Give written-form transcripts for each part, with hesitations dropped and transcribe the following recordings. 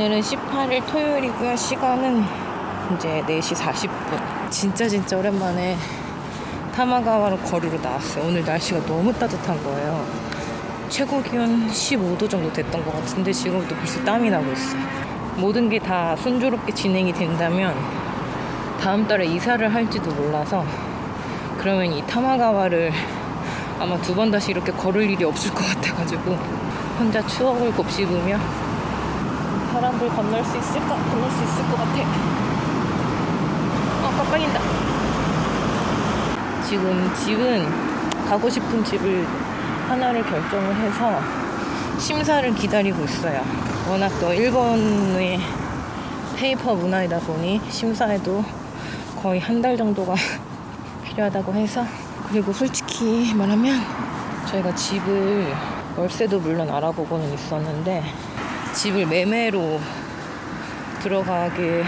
오늘은 18일 토요일이고요. 시간은 이제 4시 40분. 진짜 오랜만에 타마가와로 거리로 나왔어요. 오늘 날씨가 너무 따뜻한 거예요. 최고 기온 15도 정도 됐던 것 같은데 지금도 벌써 땀이 나고 있어요. 모든 게 다 순조롭게 진행이 된다면 다음 달에 이사를 할지도 몰라서, 그러면 이 타마가와를 아마 2번 다시 이렇게 걸을 일이 없을 것 같아가지고 혼자 추억을 곱씹으며 사람들 건널 수 있을 것 같아. 깜빡인다. 지금 집은 가고 싶은 집을 하나를 결정을 해서 심사를 기다리고 있어요. 워낙 또 일본의 페이퍼 문화이다 보니 심사에도 거의 한 달 정도가 필요하다고 해서, 그리고 솔직히 말하면 저희가 집을 월세도 물론 알아보고는 있었는데 집을 매매로 들어가게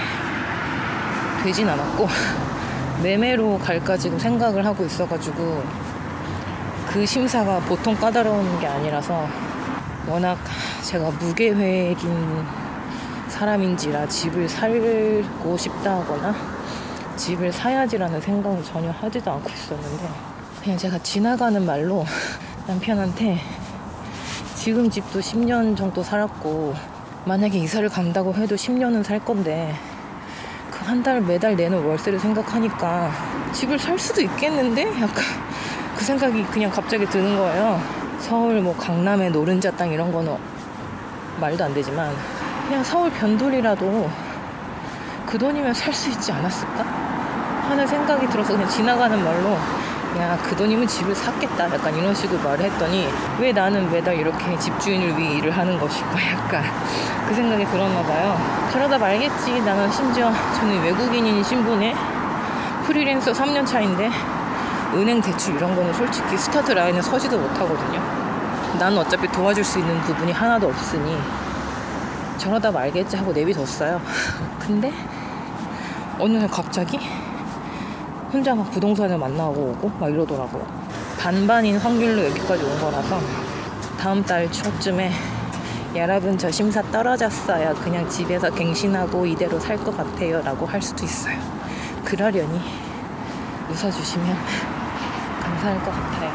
되진 않았고 매매로 갈까 지금 생각을 하고 있어가지고, 그 심사가 보통 까다로운 게 아니라서, 워낙 제가 무계획인 사람인지라 집을 살고 싶다 하거나 집을 사야지라는 생각을 전혀 하지도 않고 있었는데, 그냥 제가 지나가는 말로 남편한테 지금 집도 10년 정도 살았고 만약에 이사를 간다고 해도 10년은 살 건데 그 한 달 매달 내는 월세를 생각하니까 집을 살 수도 있겠는데? 약간 그 생각이 그냥 갑자기 드는 거예요. 서울 뭐 강남의 노른자 땅 이런 거는 말도 안 되지만 그냥 서울 변두리라도 그 돈이면 살 수 있지 않았을까? 하는 생각이 들어서 그냥 지나가는 말로 야, 그 돈이면 집을 샀겠다 약간 이런 식으로 말을 했더니, 왜 나는 매달 이렇게 집주인을 위해 일을 하는 것일까, 약간 그 생각이 들었나 봐요. 그러다 말겠지. 나는 심지어 저는 외국인인 신분에 프리랜서 3년 차인데 은행 대출 이런 거는 솔직히 스타트 라인에 서지도 못하거든요. 나는 어차피 도와줄 수 있는 부분이 하나도 없으니 저러다 말겠지 하고 내비뒀어요. 근데 어느 날 갑자기 혼자 막 부동산을 만나고 오고 막 이러더라고요. 반반인 확률로 여기까지 온 거라서 다음 달 초쯤에 여러분 저 심사 떨어졌어요, 그냥 집에서 갱신하고 이대로 살 것 같아요 라고 할 수도 있어요. 그러려니 웃어주시면 감사할 것 같아요.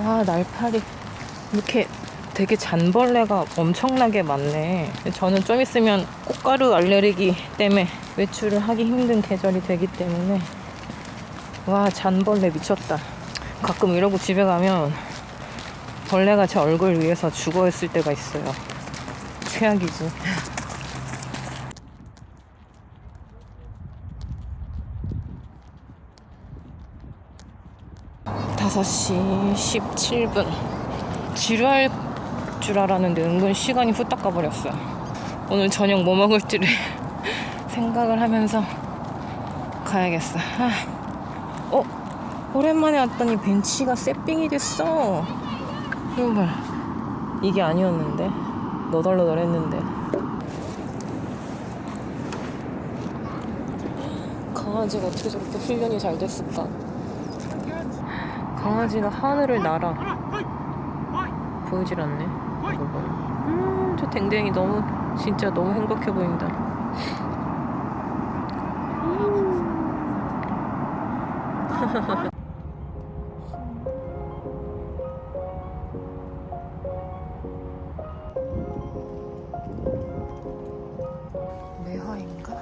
와, 날파리 이렇게 되게 잔벌레가 엄청나게 많네. 저는 좀 있으면 꽃가루 알레르기 때문에 외출을 하기 힘든 계절이 되기 때문에, 와, 잔벌레 미쳤다. 가끔 이러고 집에 가면 벌레가 제 얼굴 위에서 죽어 있을 때가 있어요. 최악이지. 5시 17분. 지루할 줄 알았는데 은근 시간이 후딱 가버렸어요. 오늘 저녁 뭐 먹을지를 생각을 하면서 가야겠어. 오랜만에 왔더니 벤치가 세핑이 됐어. 이거 봐. 이게 아니었는데 너덜너덜했는데. 강아지가 어떻게 저렇게 훈련이 잘 됐을까? 강아지가 하늘을 날아. 보이질 않네. 이거 봐. 저 댕댕이 너무 진짜 너무 행복해 보인다. 매화인가?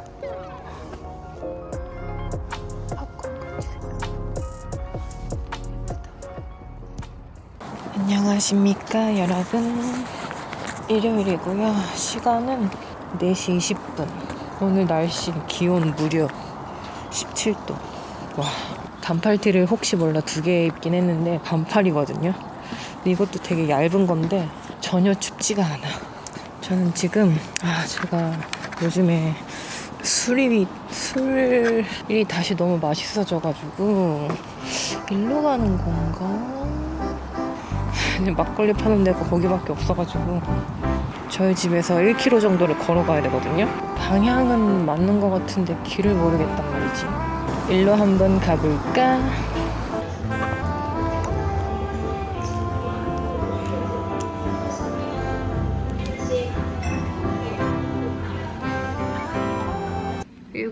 안녕하십니까 여러분. 일요일이고요. 시간은 4시 20분. 오늘 날씨 기온 무려 17도. 와, 반팔티를 혹시 몰라 2개 입긴 했는데 반팔이거든요. 근데 이것도 되게 얇은 건데 전혀 춥지가 않아. 저는 지금 제가 요즘에 술이 다시 너무 맛있어져가지고 일로 가는 건가? 막걸리 파는 데가 거기밖에 없어가지고 저희 집에서 1km 정도를 걸어가야 되거든요. 방향은 맞는 것 같은데 길을 모르겠단 말이지. 일로 한번 가볼까?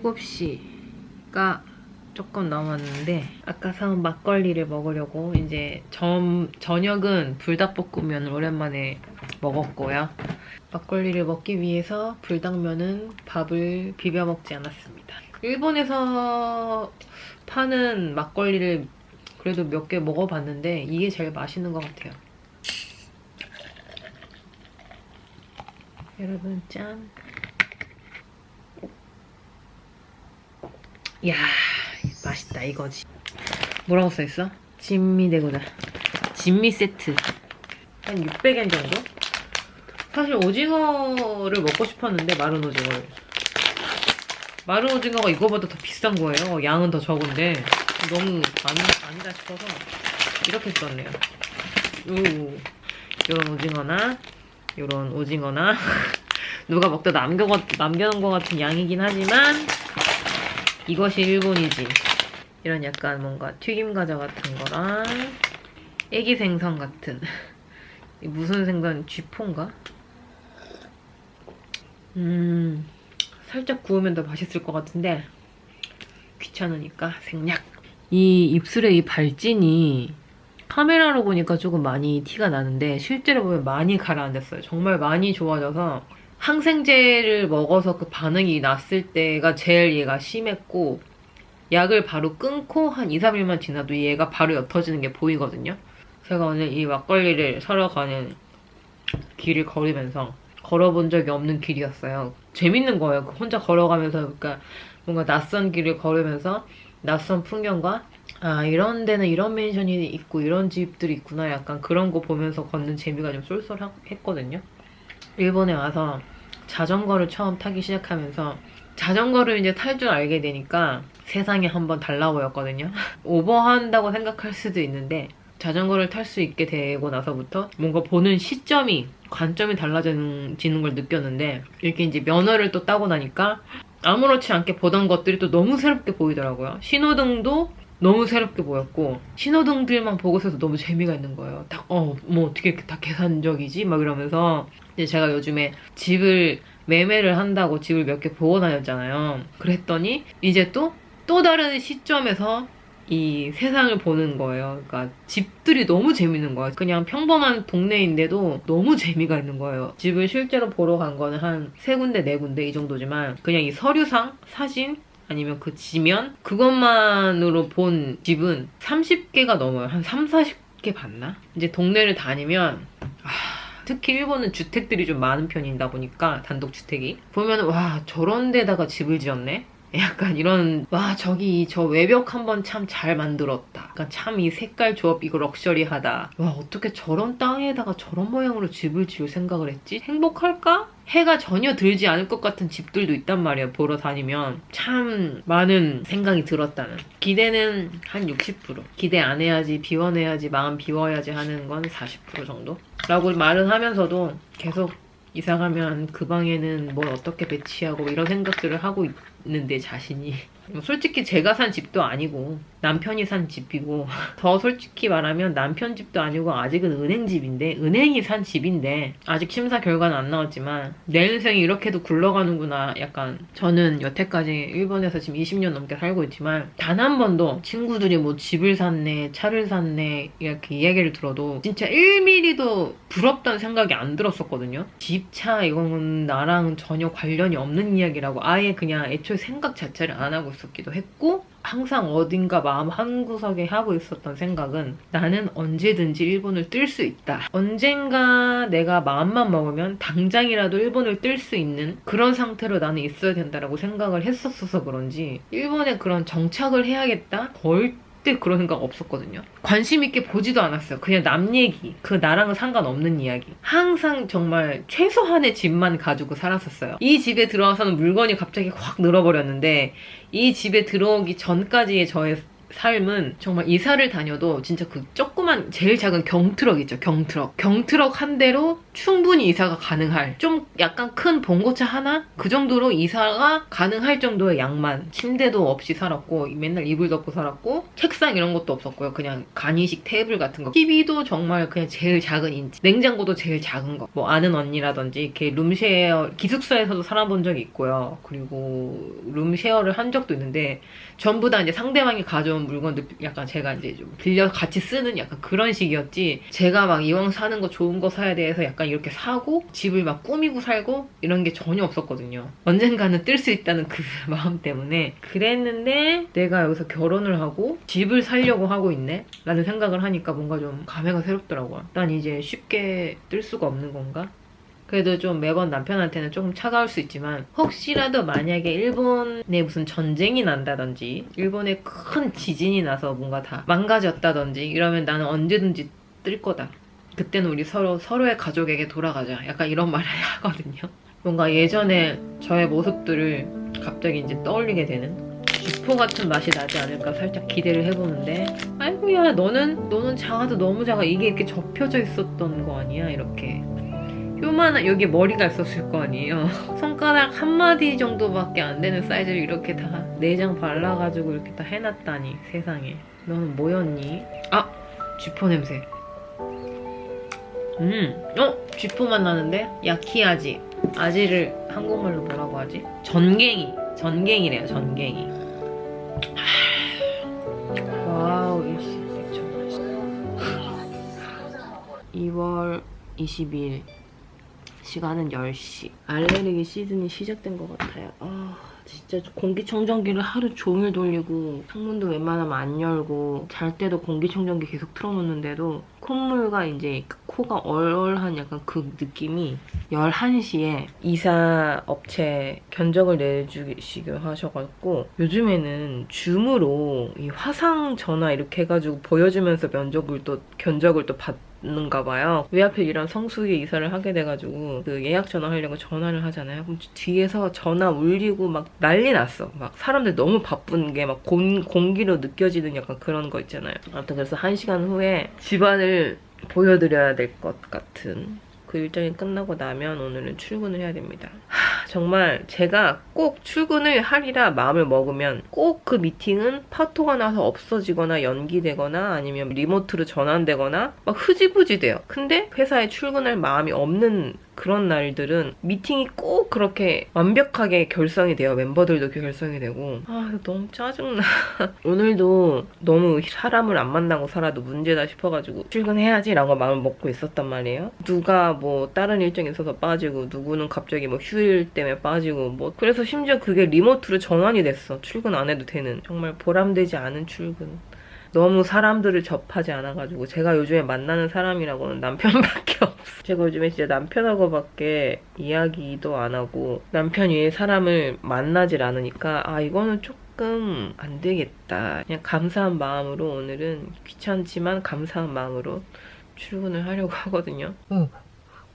7시가 조금 넘었는데 아까 사온 막걸리를 먹으려고 이제 저녁은 불닭볶음면을 오랜만에 먹었고요. 막걸리를 먹기 위해서 불닭면은 밥을 비벼 먹지 않았습니다. 일본에서 파는 막걸리를 그래도 몇 개 먹어봤는데 이게 제일 맛있는 것 같아요. 여러분 짠! 이야 맛있다 이거지. 뭐라고 써있어? 진미대구다. 진미 세트 한 600엔 정도? 사실 오징어를 먹고 싶었는데 마른 오징어가 이거보다 더 비싼 거예요. 양은 더 적은데 너무 아니다 싶어서 이렇게 썼네요. 요런 오징어나 누가 먹다 남겨놓은 것 같은 양이긴 하지만 이것이 일본이지. 이런 약간 뭔가 튀김 과자 같은 거랑 애기 생선 같은 무슨 생선? 쥐포인가? 살짝 구우면 더 맛있을 것 같은데 귀찮으니까 생략. 이 입술의 이 발진이 카메라로 보니까 조금 많이 티가 나는데 실제로 보면 많이 가라앉았어요. 정말 많이 좋아져서 항생제를 먹어서 그 반응이 났을 때가 제일 얘가 심했고 약을 바로 끊고 한 2, 3일만 지나도 얘가 바로 옅어지는 게 보이거든요. 제가 오늘 이 막걸리를 사러 가는 길을 걸으면서 걸어본 적이 없는 길이었어요. 재밌는 거예요. 혼자 걸어가면서 그러니까 뭔가 낯선 길을 걸으면서 낯선 풍경과 아 이런 데는 이런 맨션이 있고 이런 집들이 있구나 약간 그런 거 보면서 걷는 재미가 좀 쏠쏠했거든요. 일본에 와서 자전거를 처음 타기 시작하면서 자전거를 이제 탈 줄 알게 되니까 세상이 한번 달라 보였거든요. 오버한다고 생각할 수도 있는데 자전거를 탈 수 있게 되고 나서부터 뭔가 보는 시점이 관점이 달라지는 걸 느꼈는데 이렇게 이제 면허를 또 따고 나니까 아무렇지 않게 보던 것들이 또 너무 새롭게 보이더라고요. 신호등도 너무 새롭게 보였고 신호등들만 보고 있어서 너무 재미가 있는 거예요. 딱 뭐 어떻게 이렇게 다 계산적이지? 막 이러면서 이제 제가 요즘에 집을 매매를 한다고 집을 몇 개 보고 다녔잖아요. 그랬더니 이제 또 다른 시점에서 이 세상을 보는 거예요. 그러니까 집들이 너무 재밌는 거예요. 그냥 평범한 동네인데도 너무 재미가 있는 거예요. 집을 실제로 보러 간 거는 한 3군데, 4군데 이 정도지만 그냥 이 서류상, 사진, 아니면 그 지면 그것만으로 본 집은 30개가 넘어요. 한 3, 40개 봤나? 이제 동네를 다니면 특히 일본은 주택들이 좀 많은 편이다 보니까 단독주택이 보면 와 저런 데다가 집을 지었네? 약간 이런 와 저기 저 외벽 한번 참 잘 만들었다. 그러니까 참 이 색깔 조합 이거 럭셔리하다. 와 어떻게 저런 땅에다가 저런 모양으로 집을 지을 생각을 했지? 행복할까? 해가 전혀 들지 않을 것 같은 집들도 있단 말이에요. 보러 다니면 참 많은 생각이 들었다는. 기대는 한 60%. 기대 안 해야지 비워내야지 마음 비워야지 하는 건 40% 정도? 라고 말은 하면서도 계속 이사 가면 그 방에는 뭘 어떻게 배치하고 이런 생각들을 하고 있는데 자신이 솔직히 제가 산 집도 아니고 남편이 산 집이고 더 솔직히 말하면 남편 집도 아니고 아직은 은행집인데 은행이 산 집인데 아직 심사 결과는 안 나왔지만 내 인생이 이렇게도 굴러가는구나. 약간 저는 여태까지 일본에서 지금 20년 넘게 살고 있지만 단 한 번도 친구들이 뭐 집을 샀네 차를 샀네 이렇게 이야기를 들어도 진짜 1mm도 부럽다는 생각이 안 들었었거든요. 집, 차 이건 나랑 전혀 관련이 없는 이야기라고 아예 그냥 애초에 생각 자체를 안 하고 있었기도 했고 항상 어딘가 마음 한구석에 하고 있었던 생각은 나는 언제든지 일본을 뜰 수 있다. 언젠가 내가 마음만 먹으면 당장이라도 일본을 뜰 수 있는 그런 상태로 나는 있어야 된다라고 생각을 했었어서 그런지 일본에 그런 정착을 해야겠다? 절대 그런 생각 없었거든요. 관심 있게 보지도 않았어요. 그냥 남 얘기, 그 나랑은 상관없는 이야기. 항상 정말 최소한의 집만 가지고 살았었어요. 이 집에 들어와서는 물건이 갑자기 확 늘어버렸는데 이 집에 들어오기 전까지의 저의 삶은 정말 이사를 다녀도 진짜 그 조그만 제일 작은 경트럭 있죠. 경트럭 한 대로 충분히 이사가 가능할, 좀 약간 큰 봉고차 하나? 그 정도로 이사가 가능할 정도의 양만. 침대도 없이 살았고 맨날 이불 덮고 살았고 책상 이런 것도 없었고요. 그냥 간이식 테이블 같은 거. TV도 정말 그냥 제일 작은 인치, 냉장고도 제일 작은 거. 뭐 아는 언니라든지 이렇게 룸쉐어, 기숙사에서도 살아본 적이 있고요. 그리고 룸쉐어를 한 적도 있는데 전부 다 이제 상대방이 가져온 물건들 약간 제가 이제 좀 빌려 같이 쓰는 약간 그런 식이었지, 제가 막 이왕 사는 거 좋은 거 사야 돼서 약간 이렇게 사고 집을 막 꾸미고 살고 이런 게 전혀 없었거든요. 언젠가는 뜰 수 있다는 그 마음 때문에 그랬는데, 내가 여기서 결혼을 하고 집을 살려고 하고 있네? 라는 생각을 하니까 뭔가 좀 감회가 새롭더라고요. 난 이제 쉽게 뜰 수가 없는 건가? 그래도 좀 매번 남편한테는 조금 차가울 수 있지만, 혹시라도 만약에 일본에 무슨 전쟁이 난다든지 일본에 큰 지진이 나서 뭔가 다 망가졌다든지 이러면 나는 언제든지 뜰 거다. 그때는 우리 서로의 가족에게 돌아가자. 약간 이런 말을 하거든요. 뭔가 예전에 저의 모습들을 갑자기 이제 떠올리게 되는, 쥐포 같은 맛이 나지 않을까 살짝 기대를 해보는데, 아이고야 너는 작아도 너무 작아. 이게 이렇게 접혀져 있었던 거 아니야? 이렇게 요만한, 여기 머리가 있었을 거 아니에요. 손가락 한 마디 정도밖에 안 되는 사이즈를 이렇게 다 내장 발라가지고 이렇게 다 해놨다니, 세상에. 너는 뭐였니? 아! 쥐포 냄새. 쥐포맛 나는데? 야키아지. 아지를 한국말로 뭐라고 하지? 전갱이래요, 전갱이. 와우, 일시 미쳐. 2월 22일. 시간은 10시. 알레르기 시즌이 시작된 것 같아요. 진짜 공기청정기를 하루 종일 돌리고 창문도 웬만하면 안 열고 잘 때도 공기청정기 계속 틀어놓는데도 콧물과 이제 코가 얼얼한 약간 그 느낌이 11시에 이사 업체 견적을 내주시기로 하셔가지고, 요즘에는 줌으로 이 화상 전화 이렇게 해가지고 보여주면서 견적을 또 받는가 봐요. 왜 하필 이런 성수기에 이사를 하게 돼가지고 그 예약 전화하려고 전화를 하잖아요. 그럼 뒤에서 전화 울리고 막 난리 났어. 막 사람들 너무 바쁜 게 막 공기로 느껴지는 약간 그런 거 있잖아요. 아무튼 그래서 1시간 후에 집안을 보여드려야 될 것 같은 그 일정이 끝나고 나면 오늘은 출근을 해야 됩니다. 정말 제가 꼭 출근을 하리라 마음을 먹으면 꼭 그 미팅은 파토가 나서 없어지거나 연기되거나 아니면 리모트로 전환되거나 막 흐지부지 돼요. 근데 회사에 출근할 마음이 없는 그런 날들은 미팅이 꼭 그렇게 완벽하게 결성이 돼요. 멤버들도 결성이 되고. 너무 짜증나. 오늘도 너무 사람을 안 만나고 살아도 문제다 싶어가지고 출근해야지 라고 마음을 먹고 있었단 말이에요. 누가 뭐 다른 일정이 있어서 빠지고 누구는 갑자기 뭐 휴일 때문에 빠지고 뭐, 그래서 심지어 그게 리모트로 전환이 됐어. 출근 안 해도 되는. 정말 보람되지 않은 출근. 너무 사람들을 접하지 않아가지고, 제가 요즘에 만나는 사람이라고는 남편밖에 없어. 제가 요즘에 진짜 남편하고밖에 이야기도 안 하고 남편 외에 사람을 만나질 않으니까 이거는 조금 안 되겠다. 그냥 감사한 마음으로, 오늘은 귀찮지만 감사한 마음으로 출근을 하려고 하거든요.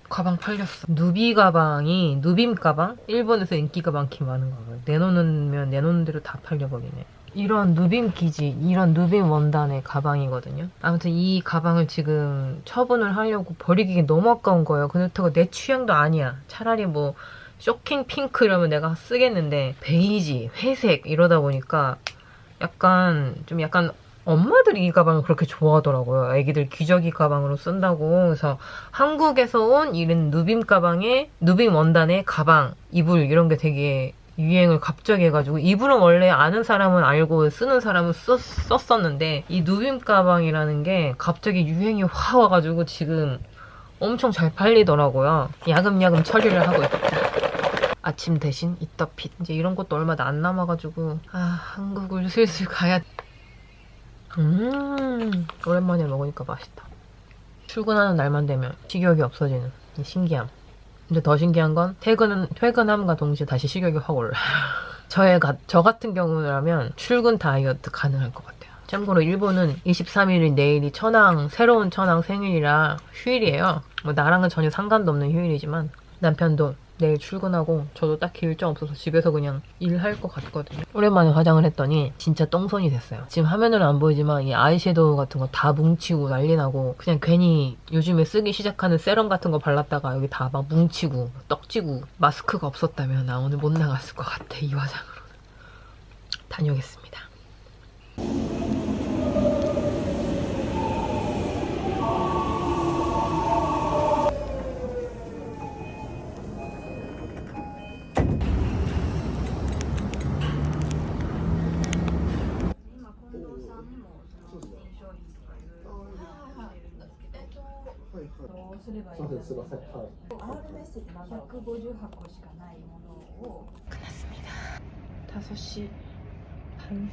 가방 팔렸어. 누빔 가방? 일본에서 인기가 많긴 많은가 봐요. 내놓는 대로 다 팔려버리네. 이런 누빔 기지, 이런 누빔 원단의 가방이거든요. 아무튼 이 가방을 지금 처분을 하려고 버리기 너무 아까운 거예요. 그렇다고 내 취향도 아니야. 차라리 뭐 쇼킹 핑크 이러면 내가 쓰겠는데, 베이지, 회색 이러다 보니까 약간 엄마들이 이 가방을 그렇게 좋아하더라고요. 애기들 기저귀 가방으로 쓴다고. 그래서 한국에서 온 이런 누빔 원단의 가방, 이불 이런 게 되게 유행을 갑자기 해가지고, 이불은 원래 아는 사람은 알고 쓰는 사람은 썼었는데 이 누빔 가방이라는 게 갑자기 유행이 확 와가지고 지금 엄청 잘 팔리더라고요. 야금야금 처리를 하고 있죠. 아침 대신 이터핏. 이제 이런 것도 얼마 안 남아가지고 한국을 슬슬 가야. 오랜만에 먹으니까 맛있다. 출근하는 날만 되면 식욕이 없어지는 이 신기함. 근데 더 신기한 건 퇴근함과 동시에 다시 식욕이 확 올라. 저 같은 경우라면 출근 다이어트 가능할 것 같아요. 참고로 일본은 23일이 내일이 새로운 천황 생일이라 휴일이에요. 뭐 나랑은 전혀 상관도 없는 휴일이지만 남편도 내일 출근하고 저도 딱히 일정 없어서 집에서 그냥 일할 것 같거든요. 오랜만에 화장을 했더니 진짜 똥손이 됐어요. 지금 화면으로 안 보이지만 이 아이섀도우 같은 거 다 뭉치고 난리 나고 그냥 괜히 요즘에 쓰기 시작하는 세럼 같은 거 발랐다가 여기 다 막 뭉치고 떡지고 마스크가 없었다면 나 오늘 못 나갔을 것 같아. 이 화장으로는. 다녀오겠습니다. 끝났습니다. 5시 반.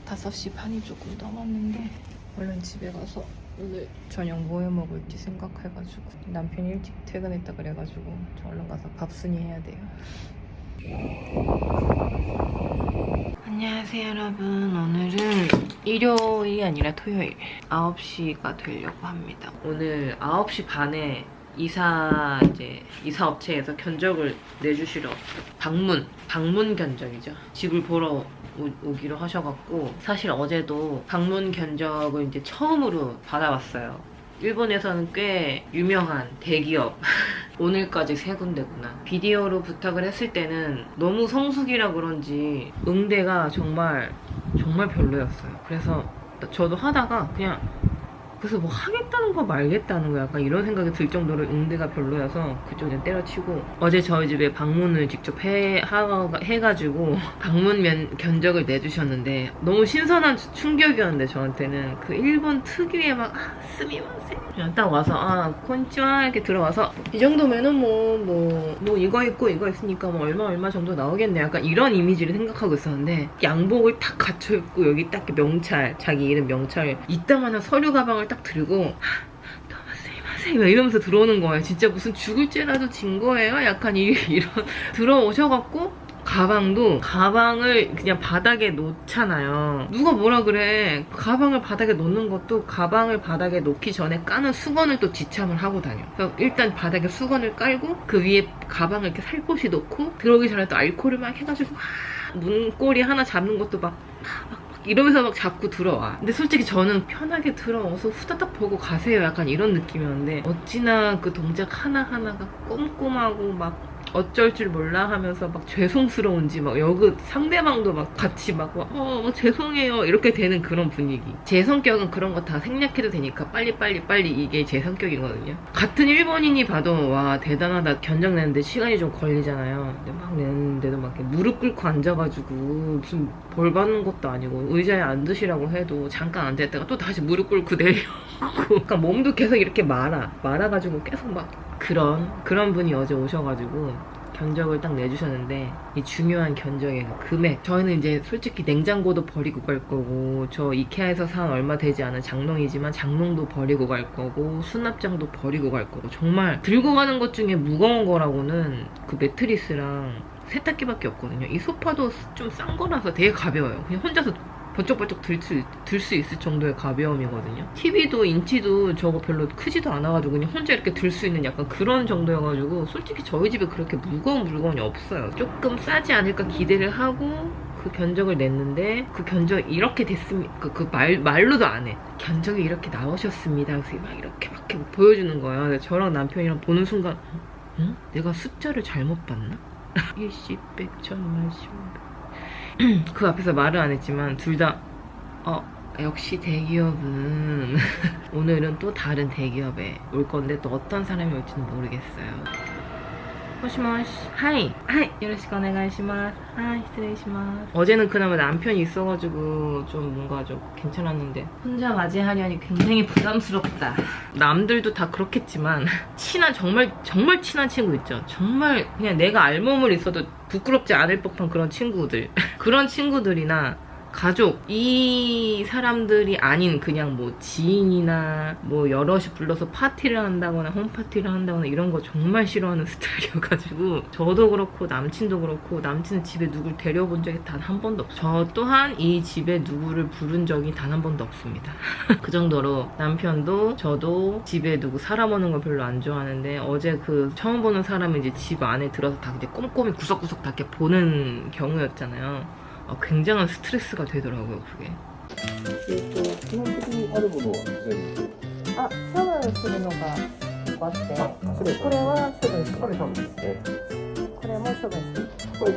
5시 반이 조금 넘었는데 얼른 집에 가서 오늘 저녁 뭐 해 먹을지 생각해가지고 남편이 일찍 퇴근했다 그래가지고 저 얼른 가서 밥순이 해야 돼요. 안녕하세요 여러분. 오늘은 일요일이 아니라 토요일 9시가 되려고 합니다. 오늘 9시 반에 이사업체에서 견적을 내주시러 방문 견적이죠. 집을 보러 오기로 하셔갖고 사실 어제도 방문 견적을 이제 처음으로 받아왔어요. 일본에서는 꽤 유명한 대기업 오늘까지 3군데구나. 비디오로 부탁을 했을 때는 너무 성수기라 그런지 응대가 정말 별로였어요. 그래서 저도 하다가 그냥 그래서 뭐 하겠다는 거 말겠다는 거 약간 이런 생각이 들 정도로 응대가 별로여서 그쪽은 때려치고 어제 저희 집에 방문을 직접 해가지고 방문 견적을 내주셨는데 너무 신선한 충격이었는데 저한테는 그 일본 특유의 막 스미마세 그냥 딱 와서 콘치와 이렇게 들어와서 이 정도면은 뭐 이거 있고 이거 있으니까 뭐 얼마 정도 나오겠네 약간 이런 이미지를 생각하고 있었는데 양복을 딱 갖춰입고 여기 딱 명찰 자기 이름 명찰 이따만한 서류 가방을 딱 들고 도마스미마세 이러면서 들어오는 거예요. 진짜 무슨 죽을 죄라도 진 거예요? 약간 이런 들어오셔갖고 가방을 그냥 바닥에 놓잖아요. 누가 뭐라 그래. 가방을 바닥에 놓는 것도 가방을 바닥에 놓기 전에 까는 수건을 또 지참을 하고 다녀. 그래서 일단 바닥에 수건을 깔고 그 위에 가방을 이렇게 살포시 놓고 들어오기 전에 또 알코올을 막 해가지고 문고리 하나 잡는 것도 막 이러면서 막 자꾸 들어와. 근데 솔직히 저는 편하게 들어와서 후다닥 보고 가세요 약간 이런 느낌이었는데 어찌나 그 동작 하나하나가 꼼꼼하고 막 어쩔 줄 몰라 하면서 막 죄송스러운지 막 여기 상대방도 막 같이 막 죄송해요 이렇게 되는 그런 분위기. 제 성격은 그런 거 다 생략해도 되니까 빨리 이게 제 성격이거든요. 같은 일본인이 봐도 와 대단하다 견적 내는데 시간이 좀 걸리잖아요. 근데 막 내는데도 막 무릎 꿇고 앉아가지고 무슨 벌 받는 것도 아니고 의자에 앉으시라고 해도 잠깐 앉아있다가 또 다시 무릎 꿇고 내려오고 그러니까 몸도 계속 이렇게 말아가지고 계속 막 그런 분이 어제 오셔가지고 견적을 딱 내주셨는데 이 중요한 견적의 금액 저희는 이제 솔직히 냉장고도 버리고 갈 거고 저 이케아에서 산 얼마 되지 않은 장롱이지만 장롱도 버리고 갈 거고 수납장도 버리고 갈 거고 정말 들고 가는 것 중에 무거운 거라고는 그 매트리스랑 세탁기밖에 없거든요. 이 소파도 좀 싼 거라서 되게 가벼워요. 그냥 혼자서 번쩍번쩍 들 수 있을 정도의 가벼움이거든요. TV도 인치도 저거 별로 크지도 않아가지고 그냥 혼자 이렇게 들 수 있는 약간 그런 정도여가지고 솔직히 저희 집에 그렇게 무거운 물건이 없어요. 조금 싸지 않을까 기대를 하고 그 견적을 냈는데 그 견적 이렇게 됐습니까? 말로도 안 해. 견적이 이렇게 나오셨습니다. 그래서 막 이렇게 보여주는 거예요. 저랑 남편이랑 보는 순간 응? 내가 숫자를 잘못 봤나? 일십, 백, 천만, 십백 그 앞에서 말은 안 했지만 둘 다 역시 대기업은 오늘은 또 다른 대기업에 올 건데 또 어떤 사람이 올지는 모르겠어요. 모시모시 하이 요로시ku 오네가이시마스.失礼します. 어제는 그나마 남편이 있어가지고 좀 뭔가 좀 괜찮았는데 혼자 맞이하려니 굉장히 부담스럽다. 남들도 다 그렇겠지만 정말 친한 친구 있죠. 정말 그냥 내가 알몸을 있어도 부끄럽지 않을 법한 그런 친구들 그런 친구들이나 가족 이 사람들이 아닌 그냥 뭐 지인이나 뭐 여럿이 불러서 파티를 한다거나 홈파티를 한다거나 이런 거 정말 싫어하는 스타일이어가지고 저도 그렇고 남친도 그렇고 남친은 집에 누굴 데려본 적이 단 한 번도 없어요. 저 또한 이 집에 누구를 부른 적이 단 한 번도 없습니다. 그 정도로 남편도 저도 집에 누구 사람 오는 걸 별로 안 좋아하는데 어제 그 처음 보는 사람이 이제 집 안에 들어서 다 이제 꼼꼼히 구석구석 다 이렇게 보는 경우였잖아요. 굉장한 스트레스가 되더라고요, 그게. 基本的にあるものは全部。あ、処分するのが結構あって、あ、そうです。これは処分する。これ多分ですね。これも処分する。これ